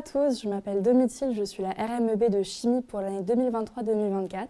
à tous, je m'appelle Domitille, je suis la RMEB de chimie pour l'année 2023-2024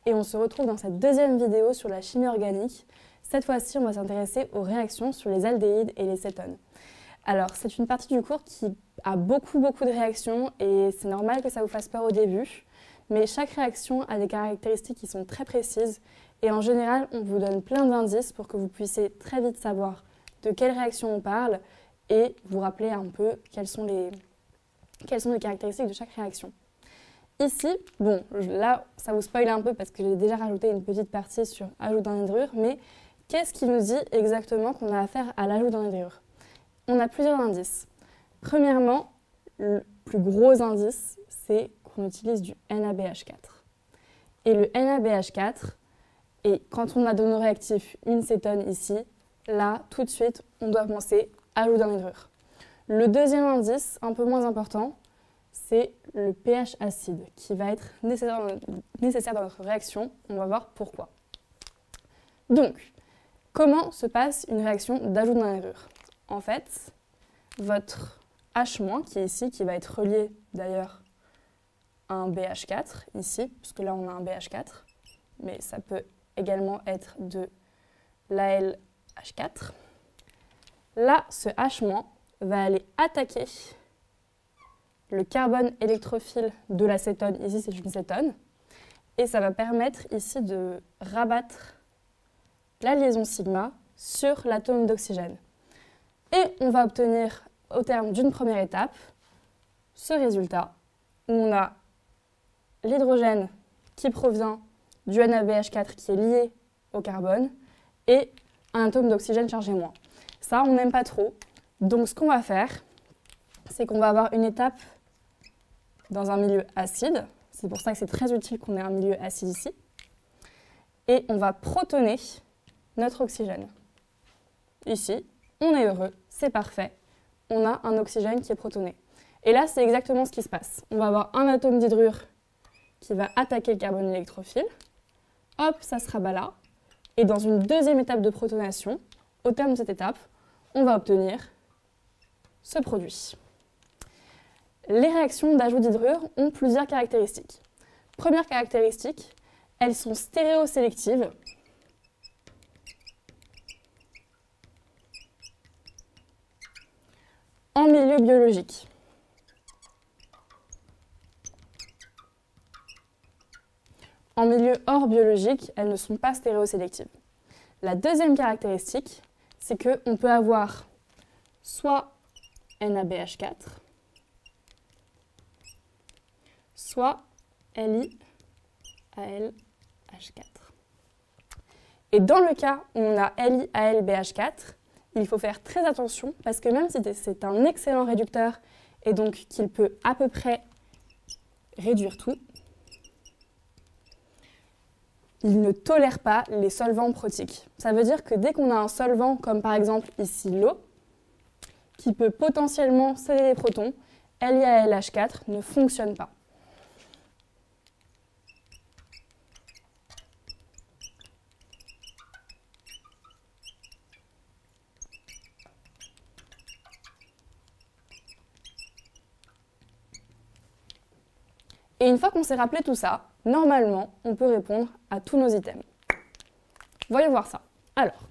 et on se retrouve dans cette deuxième vidéo sur la chimie organique. Cette fois-ci, on va s'intéresser aux réactions sur les aldéhydes et les cétones. Alors, c'est une partie du cours qui a beaucoup de réactions et c'est normal que ça vous fasse peur au début, mais chaque réaction a des caractéristiques qui sont très précises et en général, on vous donne plein d'indices pour que vous puissiez très vite savoir de quelle réaction on parle et vous rappeler un peu quelles sont les caractéristiques de chaque réaction. Ici, bon, là, ça vous spoil un peu parce que j'ai déjà rajouté une petite partie sur ajout d'un hydrure, mais qu'est-ce qui nous dit exactement qu'on a affaire à l'ajout d'un hydrure? On a plusieurs indices. Premièrement, le plus gros indice, c'est qu'on utilise du NaBH4. Et le NaBH4, et quand on a dans nos réactifs une cétone ici, là, tout de suite, on doit penser ajout d'un hydrure. Le deuxième indice, un peu moins important, c'est le pH acide qui va être nécessaire dans notre réaction. On va voir pourquoi. Donc, comment se passe une réaction d'ajout d'un hydrure? En fait, votre H- qui est ici, qui va être relié d'ailleurs à un BH4 ici, puisque là on a un BH4, mais ça peut également être de l'AlH4. Là, ce H- va aller attaquer le carbone électrophile de la cétone, ici c'est une cétone, et ça va permettre ici de rabattre la liaison sigma sur l'atome d'oxygène. Et on va obtenir, au terme d'une première étape, ce résultat, où on a l'hydrogène qui provient du NaBH4 qui est lié au carbone, et un atome d'oxygène chargé moins. Ça, on n'aime pas trop. Donc, ce qu'on va faire, c'est qu'on va avoir une étape dans un milieu acide. C'est pour ça que c'est très utile qu'on ait un milieu acide ici. Et on va protoner notre oxygène. Ici, on est heureux, c'est parfait. On a un oxygène qui est protoné. Et là, c'est exactement ce qui se passe. On va avoir un atome d'hydrure qui va attaquer le carbone électrophile. Hop, ça se rabat là. Et dans une deuxième étape de protonation, au terme de cette étape, on va obtenir ce produit. Les réactions d'ajout d'hydrure ont plusieurs caractéristiques. Première caractéristique, elles sont stéréosélectives. En milieu biologique. En milieu hors biologique, elles ne sont pas stéréosélectives. La deuxième caractéristique, c'est qu'on peut avoir soit NaBH4, soit LiAlH4. Et dans le cas où on a LiAlBH4, il faut faire très attention parce que même si c'est un excellent réducteur et donc qu'il peut à peu près réduire tout, il ne tolère pas les solvants protiques. Ça veut dire que dès qu'on a un solvant, comme par exemple ici l'eau, qui peut potentiellement sceller les protons, LiAlH4 ne fonctionne pas. Et une fois qu'on s'est rappelé tout ça, normalement, on peut répondre à tous nos items. Voyons voir ça. Alors,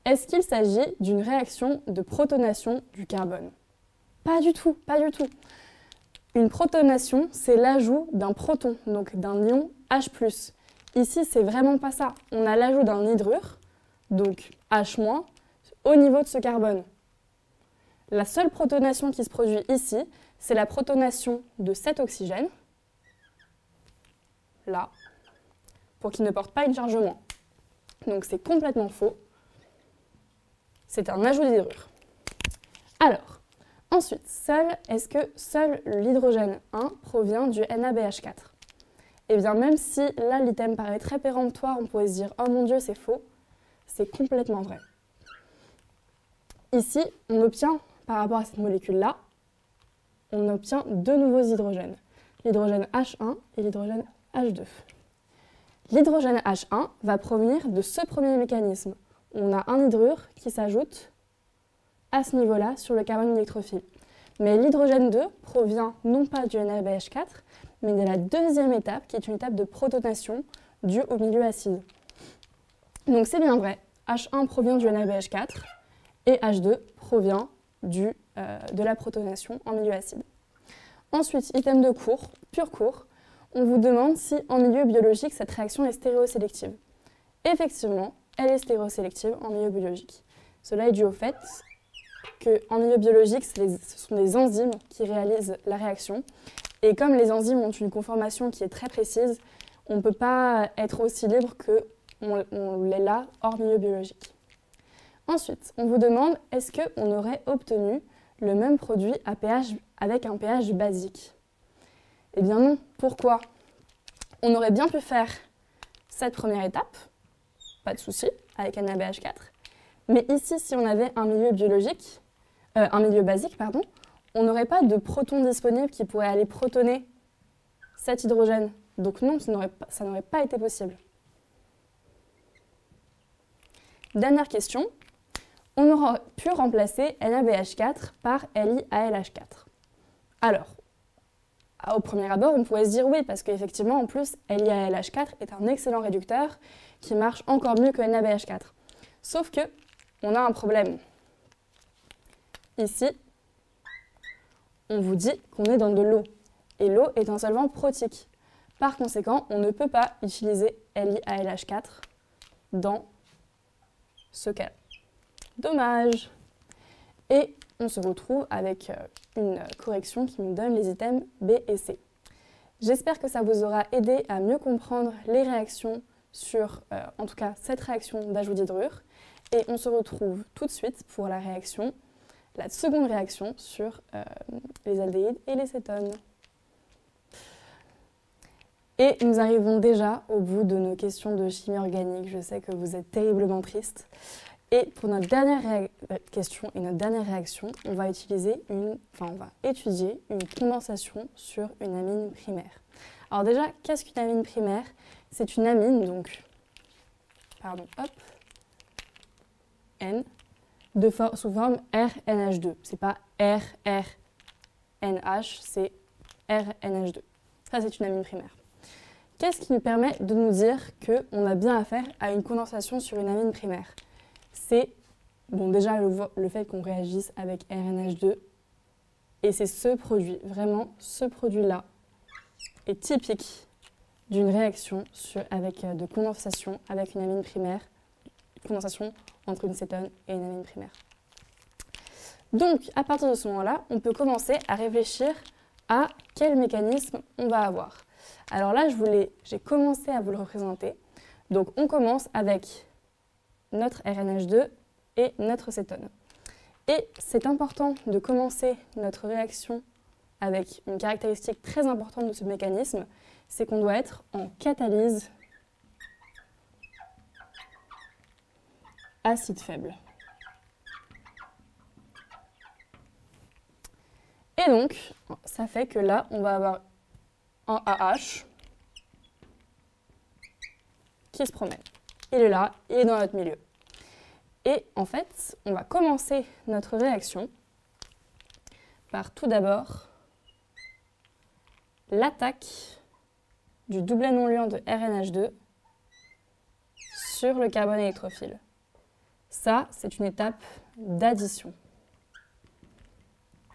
est-ce qu'il s'agit d'une réaction de protonation du carbone? Pas du tout, pas du tout. Une protonation, c'est l'ajout d'un proton, donc d'un ion H+. Ici, c'est vraiment pas ça. On a l'ajout d'un hydrure, donc H-, au niveau de ce carbone. La seule protonation qui se produit ici, c'est la protonation de cet oxygène, là, pour qu'il ne porte pas une charge moins. Donc c'est complètement faux. C'est un ajout d'hydrure. Alors, ensuite, est-ce que seul l'hydrogène 1 provient du NaBH4? Eh bien, même si là, l'item paraît très péremptoire, on pourrait se dire « Oh mon Dieu, c'est faux », c'est complètement vrai. Ici, on obtient, par rapport à cette molécule-là, on obtient deux nouveaux hydrogènes, l'hydrogène H1 et l'hydrogène H2. L'hydrogène H1 va provenir de ce premier mécanisme. On a un hydrure qui s'ajoute à ce niveau-là sur le carbone électrophile. Mais l'hydrogène 2 provient non pas du NaBH4, mais de la deuxième étape, qui est une étape de protonation due au milieu acide. Donc c'est bien vrai, H1 provient du NaBH4 et H2 provient de la protonation en milieu acide. Ensuite, item de cours, pur cours, on vous demande si en milieu biologique cette réaction est stéréosélective. Effectivement, elle est stéréosélective en milieu biologique. Cela est dû au fait qu'en milieu biologique, ce sont des enzymes qui réalisent la réaction. Et comme les enzymes ont une conformation qui est très précise, on ne peut pas être aussi libre qu'on l'est là hors milieu biologique. Ensuite, on vous demande est-ce qu'on aurait obtenu le même produit avec un pH basique? Eh bien non. Pourquoi? On aurait bien pu faire cette première étape, pas de souci, avec un NaBH4. Mais ici, si on avait un milieu basique, on n'aurait pas de protons disponibles qui pourraient aller protoner cet hydrogène. Donc non, ça n'aurait pas été possible. Dernière question. On aurait pu remplacer NaBH4 par LiALH4. Alors, au premier abord, on pourrait se dire oui, parce qu'effectivement, en plus, LiALH4 est un excellent réducteur qui marche encore mieux que NaBH4. Sauf que, on a un problème. Ici, on vous dit qu'on est dans de l'eau. Et l'eau est un solvant protique. Par conséquent, on ne peut pas utiliser LiALH4 dans ce cas-là. Dommage. Et on se retrouve avec une correction qui nous donne les items B et C. J'espère que ça vous aura aidé à mieux comprendre les réactions sur, en tout cas, cette réaction d'ajout d'hydrure. Et on se retrouve tout de suite pour la seconde réaction sur les aldéhydes et les cétones. Et nous arrivons déjà au bout de nos questions de chimie organique. Je sais que vous êtes terriblement tristes. Et pour notre dernière question et notre dernière réaction, on va étudier une condensation sur une amine primaire. Alors déjà, qu'est-ce qu'une amine primaire? C'est une amine, N, sous forme RNH2. C'est pas RRNH, c'est RNH2. Ça, c'est une amine primaire. Qu'est-ce qui nous permet de nous dire qu'on a bien affaire à une condensation sur une amine primaire? C'est déjà le fait qu'on réagisse avec RNH2 et c'est ce produit, vraiment ce produit-là est typique d'une réaction de condensation avec une amine primaire, condensation entre une cétone et une amine primaire. Donc à partir de ce moment-là, on peut commencer à réfléchir à quel mécanisme on va avoir. Alors là, j'ai commencé à vous le représenter. Donc on commence avec notre RNH2 et notre cétone. Et c'est important de commencer notre réaction avec une caractéristique très importante de ce mécanisme, c'est qu'on doit être en catalyse acide faible. Et donc, ça fait que là, on va avoir un AH qui se promène. Il est là, il est dans notre milieu. Et en fait, on va commencer notre réaction par tout d'abord l'attaque du doublet non-liant de RNH2 sur le carbone électrophile. Ça, c'est une étape d'addition.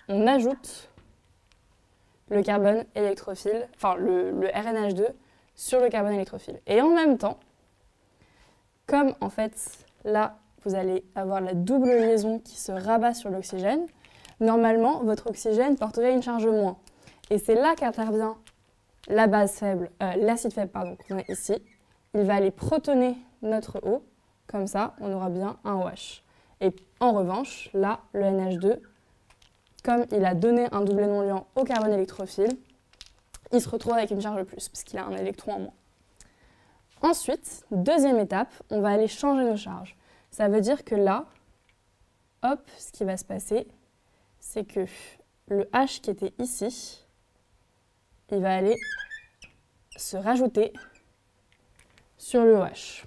On ajoute le carbone électrophile, le RNH2 sur le carbone électrophile. Et en même temps, comme en fait là, vous allez avoir la double liaison qui se rabat sur l'oxygène, normalement, votre oxygène porterait une charge moins. Et c'est là qu'intervient la base faible, l'acide faible qu'on a ici. Il va aller protoner notre eau, comme ça, on aura bien un OH. Et en revanche, là, le NH2, comme il a donné un doublet non-liant au carbone électrophile, il se retrouve avec une charge plus, puisqu'il a un électron en moins. Ensuite, deuxième étape, on va aller changer nos charges. Ça veut dire que là, hop, ce qui va se passer, c'est que le H qui était ici, il va aller se rajouter sur le OH.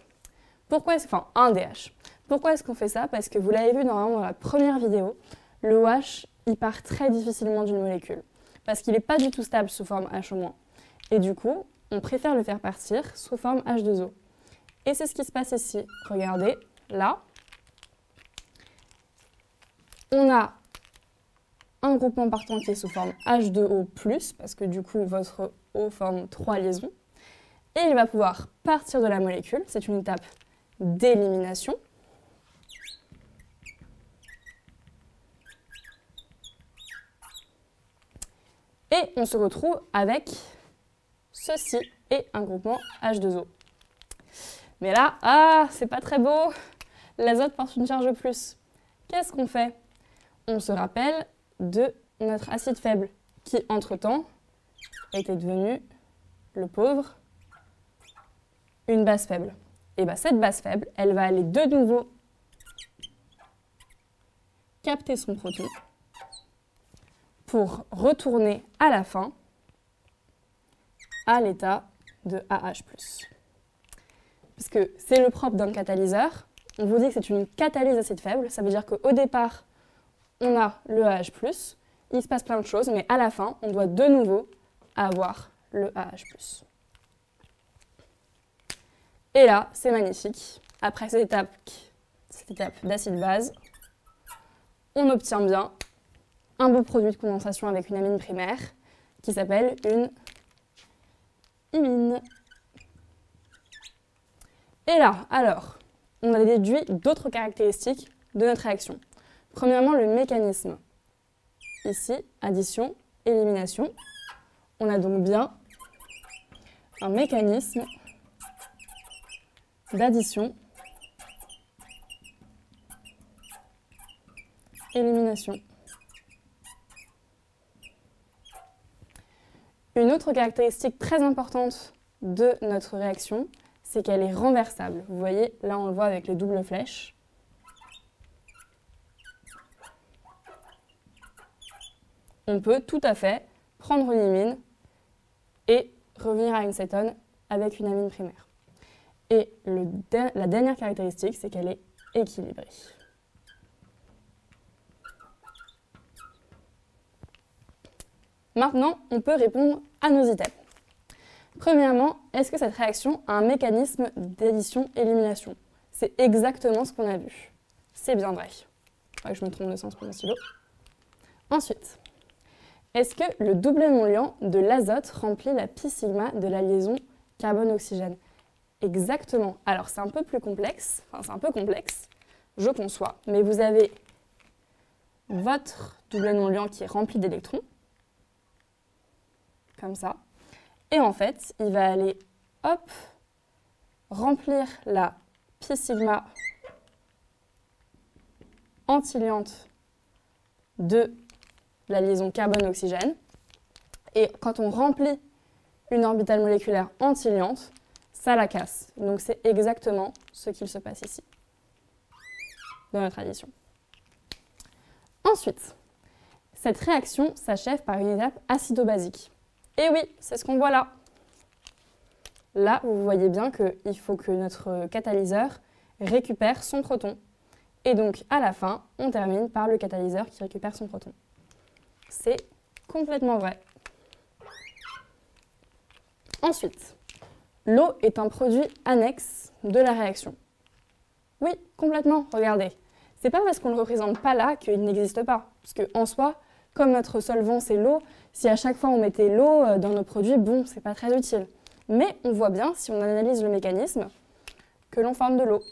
Un DH. Pourquoi est-ce qu'on fait ça? Parce que vous l'avez vu normalement dans la première vidéo, le OH il part très difficilement d'une molécule parce qu'il n'est pas du tout stable sous forme H-. Et du coup, on préfère le faire partir sous forme H2O. Et c'est ce qui se passe ici. Regardez, là, on a un groupement partant qui est sous forme H2O+, parce que du coup, votre O forme 3 liaisons. Et il va pouvoir partir de la molécule. C'est une étape d'élimination. Et on se retrouve avec ceci et un groupement H2O. Mais là, c'est pas très beau. L'azote porte une charge plus. Qu'est-ce qu'on fait? On se rappelle de notre acide faible qui, entre-temps, était devenu, le pauvre, une base faible. Et bien cette base faible, elle va aller de nouveau capter son proton pour retourner à la fin à l'état de AH+. Parce que c'est le propre d'un catalyseur. On vous dit que c'est une catalyse acide faible. Ça veut dire qu'au départ, on a le AH+, il se passe plein de choses, mais à la fin, on doit de nouveau avoir le AH+. Et là, c'est magnifique. Après cette étape d'acide-base, on obtient bien un beau produit de condensation avec une amine primaire qui s'appelle une imine. Et là, alors, on a déduit d'autres caractéristiques de notre réaction. Premièrement, le mécanisme. Ici, addition, élimination. On a donc bien un mécanisme d'addition, élimination. Une autre caractéristique très importante de notre réaction, c'est qu'elle est renversable. Vous voyez, là on le voit avec les doubles flèches. On peut tout à fait prendre une imine et revenir à une cétone avec une amine primaire. Et la dernière caractéristique, c'est qu'elle est équilibrée. Maintenant, on peut répondre à nos items. Premièrement, est-ce que cette réaction a un mécanisme d'addition-élimination? C'est exactement ce qu'on a vu. C'est bien vrai. Il faudrait que je me trompe de sens pour mon stylo. Ensuite, est-ce que le doublement liant de l'azote remplit la pi sigma de la liaison carbone-oxygène? Exactement. Alors, c'est un peu plus complexe. Enfin, c'est un peu complexe, je conçois. Mais vous avez votre doublement liant qui est rempli d'électrons. Comme ça. Et en fait, il va aller, hop, remplir la pi sigma antiliante de la liaison carbone-oxygène. Et quand on remplit une orbitale moléculaire antiliante, ça la casse. Donc c'est exactement ce qu'il se passe ici, dans notre addition. Ensuite, cette réaction s'achève par une étape acido-basique. Et oui, c'est ce qu'on voit là. Là, vous voyez bien qu'il faut que notre catalyseur récupère son proton. Et donc, à la fin, on termine par le catalyseur qui récupère son proton. C'est complètement vrai. Ensuite, l'eau est un produit annexe de la réaction. Oui, complètement, regardez. C'est pas parce qu'on ne le représente pas là qu'il n'existe pas. Parce qu'en soi, comme notre solvant c'est l'eau, si à chaque fois on mettait l'eau dans nos produits, bon, c'est pas très utile. Mais on voit bien, si on analyse le mécanisme, que l'on forme de l'eau.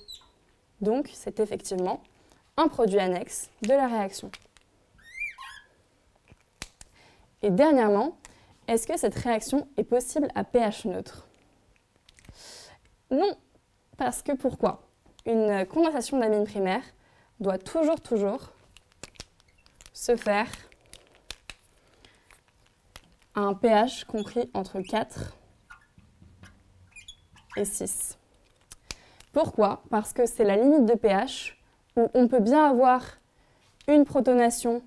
Donc, c'est effectivement un produit annexe de la réaction. Et dernièrement, est-ce que cette réaction est possible à pH neutre? Non, parce que pourquoi? Une condensation d'amine primaire doit toujours se faire à un pH compris entre 4 et 6. Pourquoi? Parce que c'est la limite de pH où on peut bien avoir une protonation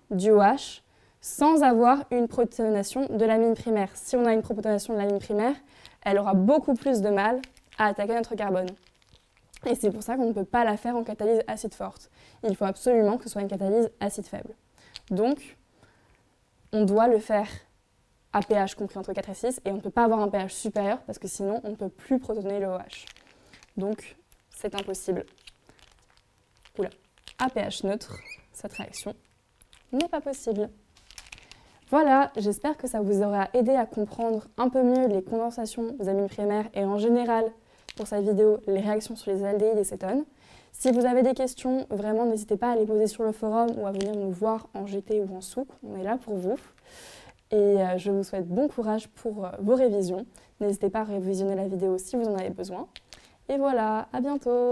du OH sans avoir une protonation de l'amine primaire. Si on a une protonation de l'amine primaire, elle aura beaucoup plus de mal à attaquer notre carbone. Et c'est pour ça qu'on ne peut pas la faire en catalyse acide forte. Il faut absolument que ce soit une catalyse acide faible. Donc, on doit le faire à pH compris entre 4 et 6 et on ne peut pas avoir un pH supérieur parce que sinon on ne peut plus protoner le OH. Donc, c'est impossible. Oula, à pH neutre, cette réaction n'est pas possible. Voilà, j'espère que ça vous aura aidé à comprendre un peu mieux les condensations aux amines primaires et en général, pour cette vidéo, les réactions sur les aldéhydes et cétones. Si vous avez des questions, vraiment n'hésitez pas à les poser sur le forum ou à venir nous voir en GT ou en souk, on est là pour vous. Et je vous souhaite bon courage pour vos révisions. N'hésitez pas à révisionner la vidéo si vous en avez besoin. Et voilà, à bientôt!